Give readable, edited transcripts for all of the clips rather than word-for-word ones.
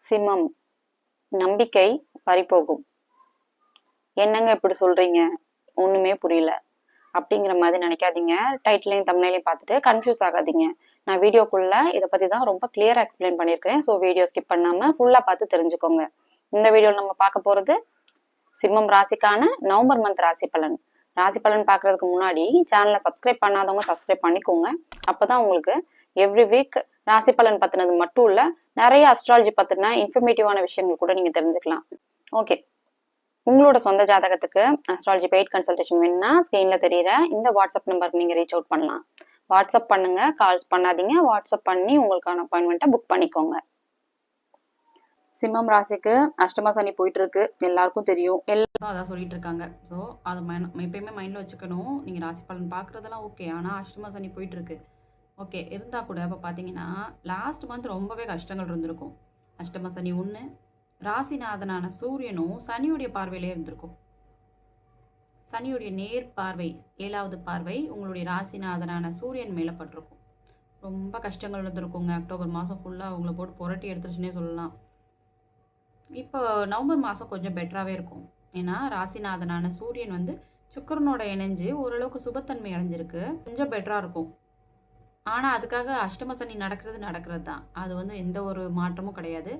சிம்மம், நம்பிக்கை பறிபோகும். என்னங்க இப்படி சொல்றீங்க, ஒண்ணுமே புரியல அப்படிங்கிற மாதிரி நினைக்காதீங்க. டைட்டிலையும் தம்ப்நெயிலையும் பார்த்துட்டு கன்ஃபியூஸ் ஆகாதீங்க. நான் வீடியோக்குள்ள இதை பத்தி தான் ரொம்ப கிளியரா எக்ஸ்பிளைன் பண்ணியிருக்கிறேன். ஸோ வீடியோ ஸ்கிப் பண்ணாம ஃபுல்லா பார்த்து தெரிஞ்சுக்கோங்க. இந்த வீடியோவில் நம்ம பார்க்க போறது சிம்மம் ராசிக்கான நவம்பர் மந்த் ராசி பலன். ராசி பலன் பார்க்கறதுக்கு முன்னாடி சேனலை சப்ஸ்கிரைப் பண்ணாதவங்க சப்ஸ்கிரைப் பண்ணிக்கோங்க. அப்பதான் உங்களுக்கு எவ்ரி வீக் ராசி பலன் பத்தினது மட்டும் இல்ல, நிறைய அஸ்ட்ராலஜி பத்தின இன்ஃபர்மேட்டிவான விஷயங்கள் கூட நீங்க தெரிஞ்சுக்கலாம். ஓகே, உங்களோட சொந்த ஜாதகத்துக்கு அஸ்ட்ராலஜி பெய்ட் கன்சல்டேஷன் வேணும்னா ஸ்கிரீன்ல தெரியற இந்த வாட்ஸ்அப் நம்பருக்கு நீங்க ரீச் அவுட் பண்ணலாம். வாட்ஸ்அப் பண்ணுங்க, கால்ஸ் பண்ணாதீங்க. வாட்ஸ்அப் பண்ணி உங்களுக்கான அப்பாயின்மெண்ட்டை புக் பண்ணிக்கோங்க. சிம்மம் ராசிக்கு அஷ்டம சனி போயிட்டு இருக்கு, எல்லாருக்கும் தெரியும். எல்லாரும் அதான் சொல்லிட்டு இருக்காங்க. ஸோ அதை எப்பயுமே மைண்ட்ல வச்சுக்கணும். நீங்க ராசி பலன் பாக்குறதெல்லாம் ஓகே, ஆனா அஷ்டம சனி போயிட்டு இருக்கு. ஓகே, இருந்தா கூட இப்போ பார்த்தீங்கன்னா லாஸ்ட் மந்த் ரொம்பவே கஷ்டங்கள் இருந்திருக்கும். அஷ்டம சனி ஒன்று, ராசிநாதனான சூரியனும் சனியுடைய பார்வையிலே இருந்திருக்கும். சனியுடைய நேர் பார்வை, 7வது பார்வை உங்களுடைய ராசிநாதனான சூரியன் மேலே பட்டிருக்கும். ரொம்ப கஷ்டங்கள் இருந்திருக்குங்க. அக்டோபர் மாதம் ஃபுல்லாக உங்களை போட்டு புரட்டி எடுத்துருச்சுன்னே சொல்லலாம். இப்போ நவம்பர் மாதம் கொஞ்சம் பெட்டராகவே இருக்கும். ஏன்னா ராசிநாதனான சூரியன் வந்து சுக்கரனோட இணைஞ்சு ஓரளவுக்கு சுபத்தன்மை அடைஞ்சிருக்கு, கொஞ்சம் பெட்டராக இருக்கும். ஆனால் அதுக்காக அஷ்டம சனி நடக்கிறது தான், அது வந்து எந்த ஒரு மாற்றமும் கிடையாது.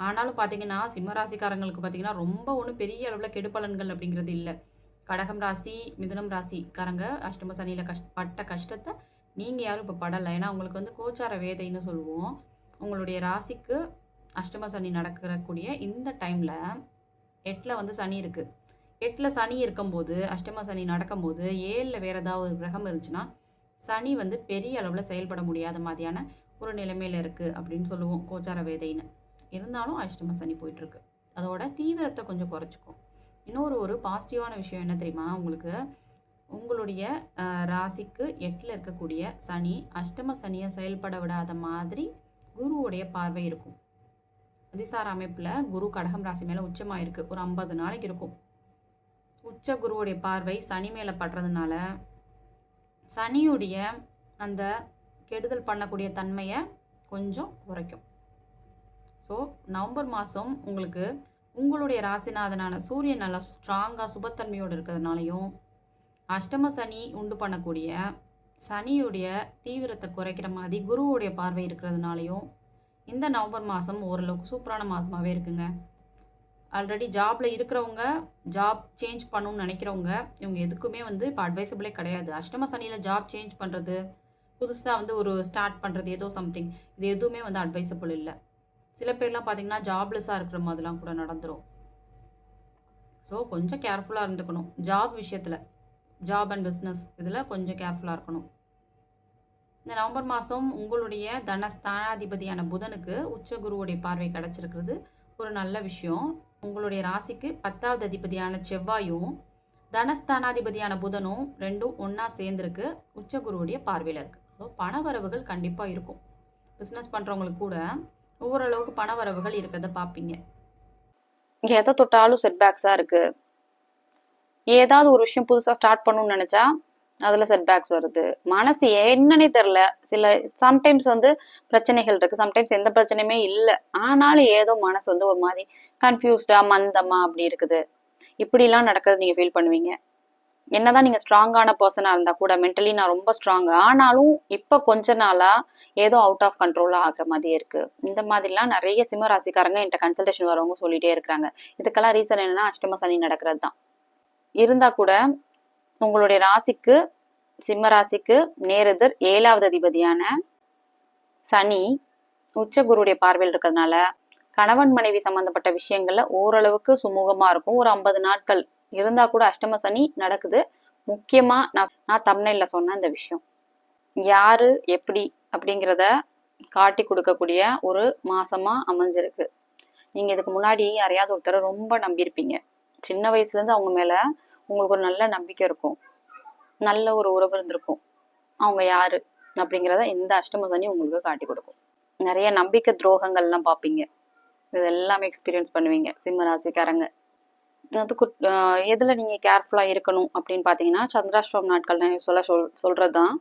ஆனாலும் பார்த்தீங்கன்னா சிம்மராசிக்காரங்களுக்கு பார்த்தீங்கன்னா ரொம்ப ஒன்றும் பெரிய அளவில் கெடுபலன்கள் அப்படிங்கிறது இல்லை. கடகம் ராசி, மிதுனம் ராசிக்காரங்க அஷ்டம சனியில் பட்ட கஷ்டத்தை நீங்கள் யாரும் இப்போ படலை. ஏன்னா உங்களுக்கு வந்து கோச்சார வேதைன்னு சொல்லுவோம். உங்களுடைய ராசிக்கு அஷ்டம சனி நடக்கக்கூடிய இந்த டைமில் 8ல் வந்து சனி இருக்குது. 8ல் சனி இருக்கும்போது, அஷ்டம சனி நடக்கும்போது 7ல் வேறு ஏதாவது ஒரு கிரகம் இருந்துச்சுன்னா சனி வந்து பெரிய அளவில் செயல்பட முடியாத மாதிரியான ஒரு நிலைமையில் இருக்குது அப்படின்னு சொல்லுவோம் கோச்சார வேதைன்னு. இருந்தாலும் அஷ்டம சனி போயிட்டுருக்கு, அதோட தீவிரத்தை கொஞ்சம் குறைச்சிக்கும். ஒரு பாசிட்டிவான விஷயம் என்ன தெரியுமா உங்களுக்கு, உங்களுடைய ராசிக்கு 8ல் இருக்கக்கூடிய சனி அஷ்டம சனியை செயல்பட விடாத மாதிரி குருவுடைய பார்வை இருக்கும். அதிசார அமைப்பில் குரு கடகம் ராசி மேலே உச்சமாக இருக்குது, ஒரு 50 நாளைக்கு இருக்கும். உச்ச குருவுடைய பார்வை சனி மேலே படுறதுனால சனியுடைய அந்த கெடுதல் பண்ணக்கூடிய தன்மையை கொஞ்சம் குறைக்கும். ஸோ நவம்பர் மாதம் உங்களுக்கு உங்களுடைய ராசிநாதனான சூரியன் நல்லா ஸ்ட்ராங்காக சுபத்தன்மையோடு இருக்கிறதுனாலையும், அஷ்டம சனி உண்டு பண்ணக்கூடிய சனியுடைய தீவிரத்தை குறைக்கிற மாதிரி குருவுடைய பார்வை இருக்கிறதுனாலையும் இந்த நவம்பர் மாதம் ஓரளவுக்கு சூப்பரான மாதமாகவே இருக்குங்க. ஆல்ரெடி ஜாபில் இருக்கிறவங்க, ஜாப் சேஞ்ச் பண்ணணும்னு நினைக்கிறவங்க, இவங்க எதுக்குமே வந்து இப்போ அட்வைசபிளே கிடையாது. அஷ்டம சனியில் ஜாப் சேஞ்ச் பண்ணுறது, புதுசாக வந்து ஒரு ஸ்டார்ட் பண்ணுறது, ஏதோ சம்திங், இது எதுவுமே வந்து அட்வைசபிள் இல்லை. சில பேர்லாம் பார்த்தீங்கன்னா ஜாப்லெஸ்ஸாக இருக்கிற மாதிரிலாம் கூட நடந்துடும். ஸோ கொஞ்சம் கேர்ஃபுல்லாக இருந்துக்கணும். ஜாப் விஷயத்தில், ஜாப் அண்ட் பிஸ்னஸ் இதில் கொஞ்சம் கேர்ஃபுல்லாக இருக்கணும். இந்த நவம்பர் மாதம் உங்களுடைய தனஸ்தானாதிபதியான புதனுக்கு உச்ச குருவுடைய பார்வை கிடச்சிருக்கிறது ஒரு நல்ல விஷயம். உங்களுடைய ராசிக்கு 10வது அதிபதியான செவ்வாயும் தனஸ்தானாதிபதியான புதனும் ரெண்டும் ஒன்றா சேர்ந்துருக்கு, உச்சகுருவுடைய பார்வையில் இருக்குது. ஸோ பணவரவுகள் கண்டிப்பாக இருக்கும். பிஸ்னஸ் பண்ணுறவங்களுக்கு கூட ஓரளவுக்கு பணவரவுகள் இருக்கிறத பார்ப்பீங்க. இங்கே எதை தொட்டாலும் செட்பேக்ஸாக இருக்குது. ஏதாவது ஒரு விஷயம் புதுசாக ஸ்டார்ட் பண்ணணும்னு நினச்சா அதில் செட்பேக்ஸ் வருது. மனசு என்னன்னே தெரில. சம்டைம்ஸ் வந்து பிரச்சனைகள் இருக்குது, சம்டைம்ஸ் எந்த பிரச்சனையுமே இல்லை. ஆனாலும் ஏதோ மனசு வந்து ஒரு மாதிரி கன்ஃபியூஸ்டா மந்தமா அப்படி இருக்குது. இப்படிலாம் நடக்கிறது நீங்கள் ஃபீல் பண்ணுவீங்க. என்னதான் நீங்கள் ஸ்ட்ராங்கான பர்சனாக இருந்தால் கூட, மென்டலி நான் ரொம்ப ஸ்ட்ராங், ஆனாலும் இப்போ கொஞ்ச நாளாக ஏதோ அவுட் ஆஃப் கண்ட்ரோலாக ஆகிற மாதிரியே இருக்குது. இந்த மாதிரிலாம் நிறைய சிம்ம ராசிக்காரங்க என்கிட்ட கன்சல்டேஷன் வரவங்க சொல்லிகிட்டே இருக்கிறாங்க. இதுக்கெல்லாம் ரீசன் என்னென்னா அஷ்டம சனி நடக்கிறது தான். இருந்தால் கூட உங்களுடைய ராசிக்கு, சிம்ம ராசிக்கு நேரெதிர் 7வது அதிபதியான சனி உச்சகுருடைய பார்வையில் இருக்கிறதுனால கணவன் மனைவி சம்பந்தப்பட்ட விஷயங்கள்ல ஓரளவுக்கு சுமூகமா இருக்கும். ஒரு 50 நாட்கள் இருந்தா கூட அஷ்டம சனி நடக்குது. முக்கியமா நான் தம்ப்நெயில்ல சொன்ன இந்த விஷயம் யாரு எப்படி அப்படிங்கிறத காட்டி கொடுக்கக்கூடிய ஒரு மாசமா அமைஞ்சிருக்கு. நீங்க இதுக்கு முன்னாடி யாரையாவது ஒருத்தரை ரொம்ப நம்பியிருப்பீங்க. சின்ன வயசுல இருந்து அவங்க மேல உங்களுக்கு ஒரு நல்ல நம்பிக்கை இருக்கும், நல்ல ஒரு உறவு இருந்திருக்கும். அவங்க யாரு அப்படிங்கிறத இந்த அஷ்டம சனி உங்களுக்கு காட்டி கொடுக்கும். நிறைய நம்பிக்கை துரோகங்கள்லாம் பார்ப்பீங்க. இது எல்லாமே எக்ஸ்பீரியன்ஸ் பண்ணுவீங்க சிம்ம ராசிக்காரங்க. அதுக்கு எதுல நீங்க கேர்ஃபுல்லா இருக்கணும் அப்படின்னு பாத்தீங்கன்னா, சந்திராஷ்டமம் நாட்கள் சொல்றதுதான்.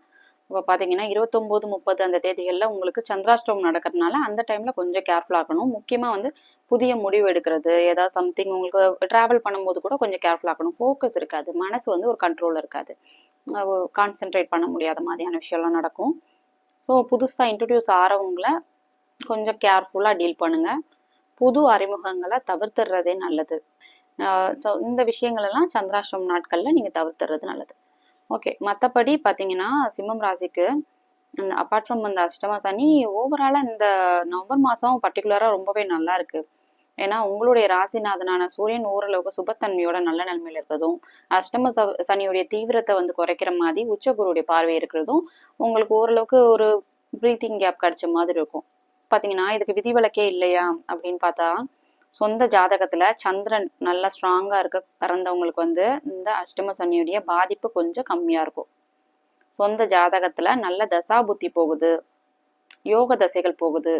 இப்போ பார்த்தீங்கன்னா 29, 30 அந்த தேதிகளில் உங்களுக்கு சந்திராஷ்டமம் நடக்கிறதுனால அந்த டைமில் கொஞ்சம் கேர்ஃபுல்லாக இருக்கணும். முக்கியமாக வந்து புதிய முடிவு எடுக்கிறது, ஏதாவது சம்திங் உங்களுக்கு ட்ராவல் பண்ணும்போது கூட கொஞ்சம் கேர்ஃபுல்லாக இருக்கணும். ஃபோக்கஸ் இருக்காது, மனசு வந்து ஒரு கண்ட்ரோல் இருக்காது, கான்சென்ட்ரேட் பண்ண முடியாத மாதிரியான விஷயம்லாம் நடக்கும். ஸோ புதுசாக இன்ட்ரடியூஸ் ஆகிறவங்கள கொஞ்சம் கேர்ஃபுல்லாக டீல் பண்ணுங்கள். புது அறிமுகங்களை தவிர்த்துடுறதே நல்லது. ஸோ இந்த விஷயங்களெல்லாம் சந்திராஷ்டமம் நாட்களில் நீங்கள் தவிர்த்துறது நல்லது. ஓகே, மற்றபடி பார்த்தீங்கன்னா சிம்மம் ராசிக்கு அப்பார்ட் ஃப்ரம் அந்த அஷ்டம சனி ஓவராலாக இந்த நவம்பர் மாதம் பர்டிகுலராக ரொம்பவே நல்லா இருக்கு. ஏன்னா உங்களுடைய ராசிநாதனான சூரியன் ஓரளவுக்கு சுபத்தன்மையோட நல்ல நிலைமையில இருக்கிறதும், அஷ்டம சனியுடைய தீவிரத்தை வந்து குறைக்கிற மாதிரி உச்சகுருடைய பார்வை இருக்கிறதும் உங்களுக்கு ஓரளவுக்கு ஒரு ப்ரீத்திங் கேப் கிடைச்ச மாதிரி இருக்கும். பார்த்தீங்கன்னா இதுக்கு விதிவிலக்கே இல்லையா அப்படின்னு பார்த்தா, சொந்த ஜாதகத்துல சந்திரன் நல்லா ஸ்ட்ராங்கா இருக்க பிறந்தவங்களுக்கு வந்து இந்த அஷ்டம சனியுடைய பாதிப்பு கொஞ்சம் கம்மியா இருக்கும். சொந்த ஜாதகத்துல நல்ல தசா புத்தி போகுது, யோக தசைகள் போகுது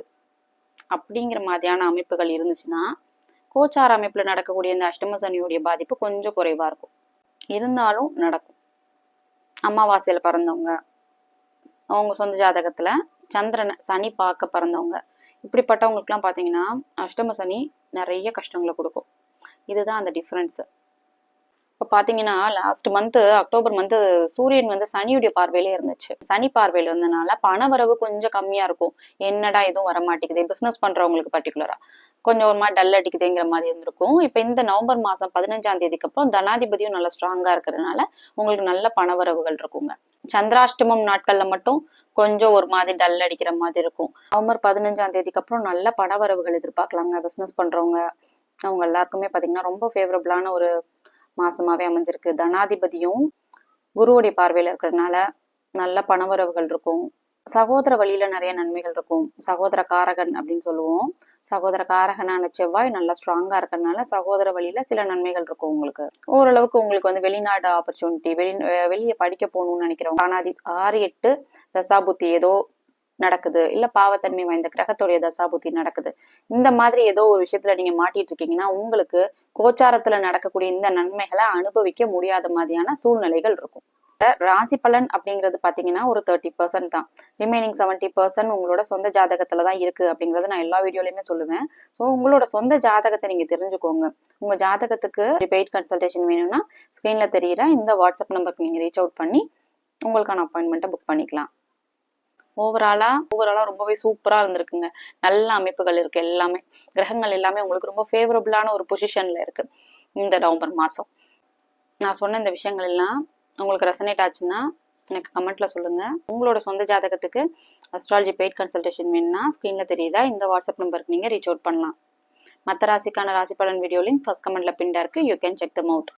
அப்படிங்கிற மாதிரியான அமைப்புகள் இருந்துச்சுன்னா கோச்சார அமைப்புல நடக்கக்கூடிய இந்த அஷ்டம சனியுடைய பாதிப்பு கொஞ்சம் குறைவா இருக்கும். இருந்தாலும் நடக்கும். அமாவாசையில பிறந்தவங்க, அவங்க சொந்த ஜாதகத்துல சந்திரனை சனி பார்க்க பிறந்தவங்க, இப்படிப்பட்டவங்களுக்குலாம் பார்த்தீங்கன்னா அஷ்டம சனி நிறைய கஷ்டங்களை கொடுக்கும். இதுதான் அந்த டிஃப்ரென்ஸ். இப்போ பார்த்தீங்கன்னா லாஸ்ட் மந்த் அக்டோபர் மந்த் சூரியன் வந்து சனியுடைய பார்வையிலே இருந்துச்சு. சனி பார்வையில இருந்தனால பணவரவு கொஞ்சம் கம்மியா இருக்கும். என்னடா எதுவும் வரமாட்டேங்குது, பிசினஸ் பண்றவங்களுக்கு பர்டிகுலரா கொஞ்சம் ஒரு மாதிரி டல் அடிக்குதுங்கிற மாதிரி இருந்திருக்கும். இப்போ இந்த நவம்பர் மாசம் 15ஆம் தேதிக்கு அப்புறம் தனாதிபதியும் நல்லா ஸ்ட்ராங்கா இருக்கிறதுனால உங்களுக்கு நல்ல பணவரவுகள் இருக்குங்க. சந்திராஷ்டமம் நாட்கள்ல மட்டும் கொஞ்சம் ஒரு மாதிரி டல் அடிக்கிற மாதிரி இருக்கும். நவம்பர் 15ஆம் தேதிக்கு அப்புறம் நல்ல பணவரவுகள் எதிர்பார்க்கலாங்க. பிசினஸ் பண்றவங்க அவங்க எல்லாருக்குமே பாத்தீங்கன்னா ரொம்ப ஃபேவரபிளான ஒரு மாசமாவே அமைஞ்சிருக்கு. தனாதிபதியும் குருவுடைய பார்வையில இருக்கிறதுனால நல்ல பணவரவுகள் இருக்கும். சகோதர வழியில நிறைய நன்மைகள் இருக்கும். சகோதர காரகன் அப்படின்னு சொல்லுவோம். சகோதர காரகனான செவ்வாய் நல்லா ஸ்ட்ராங்கா இருக்கிறதுனால சகோதர வழியில சில நன்மைகள் இருக்கும். உங்களுக்கு ஓரளவுக்கு உங்களுக்கு வந்து வெளிநாடு ஆப்பர்ச்சுனிட்டி, வெளியே படிக்க போகணும்னு நினைக்கிறவங்க 6, 8 தசாபுத்தி ஏதோ நடக்குது, இல்ல பாவத்தன்மை வாய்ந்த கிரகத்துடைய தசாபுத்தி நடக்குது, இந்த மாதிரி ஏதோ ஒரு விஷயத்துல நீங்க மாட்டிட்டு இருக்கீங்கன்னா உங்களுக்கு கோச்சாரத்துல நடக்கக்கூடிய இந்த நன்மைகளை அனுபவிக்க முடியாத மாதிரியான சூழ்நிலைகள் இருக்கும். ராசி பலன் அப்படிங்கிறது பாத்தீங்கன்னா ஒரு 30% தான். ரிமைனிங் 70% உங்களோட சொந்த ஜாதகத்துலதான் இருக்கு அப்படிங்கறத நான் எல்லா வீடியோலயுமே சொல்லுவேன். ஸோ உங்களோட சொந்த ஜாதகத்தை நீங்க தெரிஞ்சுக்கோங்க. உங்க ஜாதகத்துக்கு பெய்ட் கன்சல்டேஷன் வேணும்னா ஸ்கிரீன்ல தெரியுற இந்த வாட்ஸ்அப் நம்பருக்கு நீங்க ரீச் அவுட் பண்ணி உங்களுக்கான அப்பாயின்மெண்ட்டை புக் பண்ணிக்கலாம். ஓவராலா ரொம்பவே சூப்பரா இருந்திருக்குங்க. நல்ல அமைப்புகள் இருக்கு. எல்லாமே கிரகங்கள் எல்லாமே உங்களுக்கு ரொம்ப ஃபேவரபிளான ஒரு பொசிஷன்ல இருக்கு இந்த நவம்பர் மாசம். நான் சொன்ன இந்த விஷயங்கள் எல்லாம் உங்களுக்கு ரெசனேட் ஆச்சுன்னா எனக்கு கமெண்ட்ல சொல்லுங்க. உங்களோட சொந்த ஜாதகத்துக்கு அஸ்ட்ராலஜி பெய்ட் கன்சல்டேஷன் வேணும்னா ஸ்கிரீன்ல தெரியுதா இந்த வாட்ஸ்அப் நம்பருக்கு நீங்க ரீச் அவுட் பண்ணலாம். மற்ற ராசிக்கான ராசி பலன் வீடியோ லிங்க் ஃபர்ஸ்ட் கமெண்ட்ல பின்டா இருக்கு. You can check them out.